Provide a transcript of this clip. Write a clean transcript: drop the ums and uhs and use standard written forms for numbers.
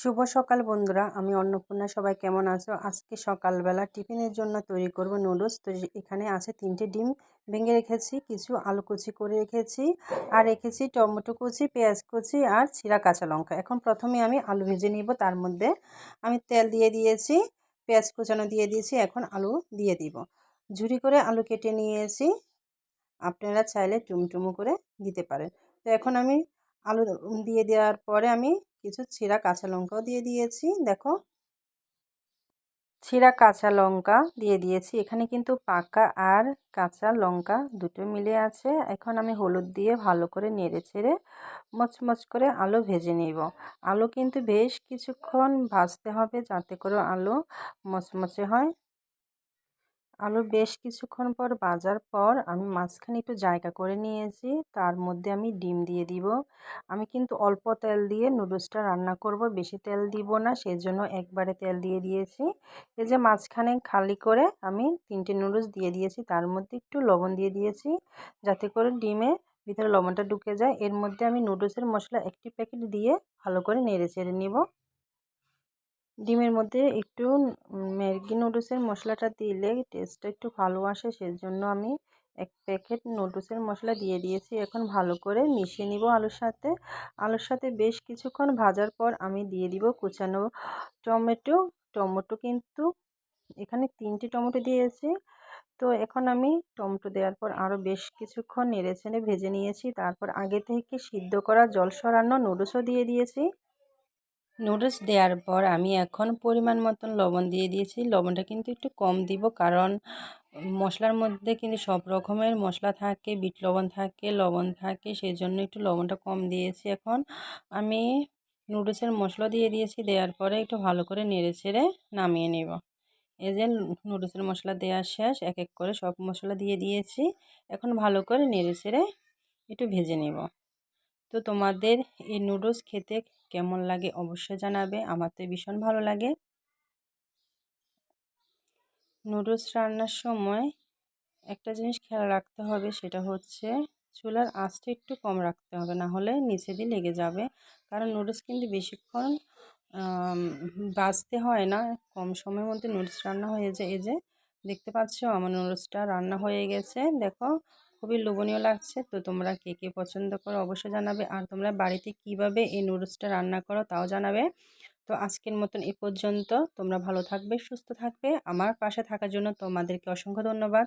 শুভ সকাল বন্ধুরা, আমি অন্নপূর্ণা। সবাই কেমন আছো? আজকে সকালবেলা টিফিনের জন্য তৈরি করব নুডলস। তো এখানে আছে 3টে ডিম ভেঙে রেখেছি, কিছু আলু কুচি করে রেখেছি, আর রেখেছি টমেটো কুচি, পেঁয়াজ কুচি আর ছিঁড়া কাঁচা লঙ্কা। এখন প্রথমে আমি আলু ভেজে নিব। তার মধ্যে আমি তেল দিয়ে দিয়েছি, পেঁয়াজ কুচানো দিয়ে দিয়েছি, এখন আলু দিয়ে দিব। ঝুরি করে আলু কেটে নিয়েছি, আপনারা চাইলে টুমটুমো করে দিতে পারেন। তো এখন আমি আলু দিয়ে দেওয়ার পরে আমি কিছু ছিঁড়া কাঁচা লঙ্কাও দিয়ে দিয়েছি। দেখো, ছিঁড়া কাঁচা লঙ্কা দিয়ে দিয়েছি। এখানে কিন্তু পাকা আর কাঁচা লঙ্কা দুটো মিলে আছে। এখন আমি হলুদ দিয়ে ভালো করে নেড়ে ছেড়ে মচমচ করে আলু ভেজে নেব। আলু কিন্তু বেশ কিছুক্ষণ ভাজতে হবে যাতে করে আলু মচমচে হয়। আলু বেশ কিছুক্ষণ পর ভাজার পর আমি মাঝখানে একটু জায়গা করে নিয়েছি, তার মধ্যে আমি ডিম দিয়ে দিব। আমি কিন্তু অল্প তেল দিয়ে নুডলসটা রান্না করব, বেশি তেল দিব না, সেজন্য একবারে তেল দিয়ে দিয়েছি। এই যে মাঝখানে খালি করে আমি 3টে নুডলস দিয়ে দিয়েছি, তার মধ্যে একটু লবণ দিয়ে দিয়েছি যাতে করে ডিমের ভিতরে লবণটা ঢুকে যায়। এর মধ্যে আমি নুডলসের মশলা একটি প্যাকেট দিয়ে ভালো করে নেড়ে চেড়ে নেব। ডিমের মধ্যে একটু ম্যাগি নুডলসের মশলাটা দিলে টেস্টটা একটু ভালো আসে, সেজন্য আমি 1 প্যাকেট নুডলসের মশলা দিয়ে দিয়েছি। এখন ভালো করে মিশিয়ে নিব আলুর সাথে। আলুর সাথে বেশ কিছুক্ষণ ভাজার পর আমি দিয়ে দিব কুচানো টমেটো। টমেটো কিন্তু এখানে 3টে টমেটো দিয়েছি। তো এখন আমি টমেটো দেওয়ার পর আরও বেশ কিছুক্ষণ নেড়েচেড়ে ভেজে নিয়েছি। তারপর আগে থেকে সিদ্ধ করা জল সরানো নুডলসও দিয়ে দিয়েছি। নুডলস দেওয়ার পর আমি এখন পরিমাণ মতন লবণ দিয়ে দিয়েছি। লবণটা কিন্তু একটু কম দিব, কারণ মশলার মধ্যে কিন্তু সব রকমের মশলা থাকে, বিট লবণ থাকে, লবণ থাকে, সেই জন্য একটু লবণটা কম দিয়েছি। এখন আমি নুডলসের মশলা দিয়ে দিয়েছি, দেওয়ার পরে একটু ভালো করে নেড়ে ছেড়ে নামিয়ে নেব। এই যে নুডলসের মশলা দেওয়া শেষ, এক এক করে সব মশলা দিয়ে দিয়েছি। এখন ভালো করে নেড়ে ছেড়ে একটু ভেজে নেব। তো তোমাদের এই নুডলস খেতে কেমন লাগে অবশ্যই জানাবে। আমার তো ভীষণ ভালো লাগে। নুডলস রান্নার সময় একটা জিনিস খেয়াল রাখতে হবে, সেটা হচ্ছে চুলার আঁচটা একটু কম রাখতে হবে, না হলে নিচে দিয়ে লেগে যাবে। কারণ নুডলস কিন্তু বেশিক্ষণ ভাজতে হয় না, কম সময়ের মধ্যে নুডলস রান্না হয়ে যায়। এই যে দেখতে পাচ্ছ আমার নুডলসটা রান্না হয়ে গেছে, দেখো খুবই লোভনীয় লাগছে। তো তোমরা কে কে পছন্দ করো অবশ্যই জানাবে, আর তোমরা বাড়িতে কিভাবে এই নুডলসটা রান্না করো তাও জানাবে। তো আজকের মতন এ পর্যন্ত। তোমরা ভালো থাকবে, সুস্থ থাকবে। আমার পাশে থাকার জন্য তোমাদেরকে অসংখ্য ধন্যবাদ।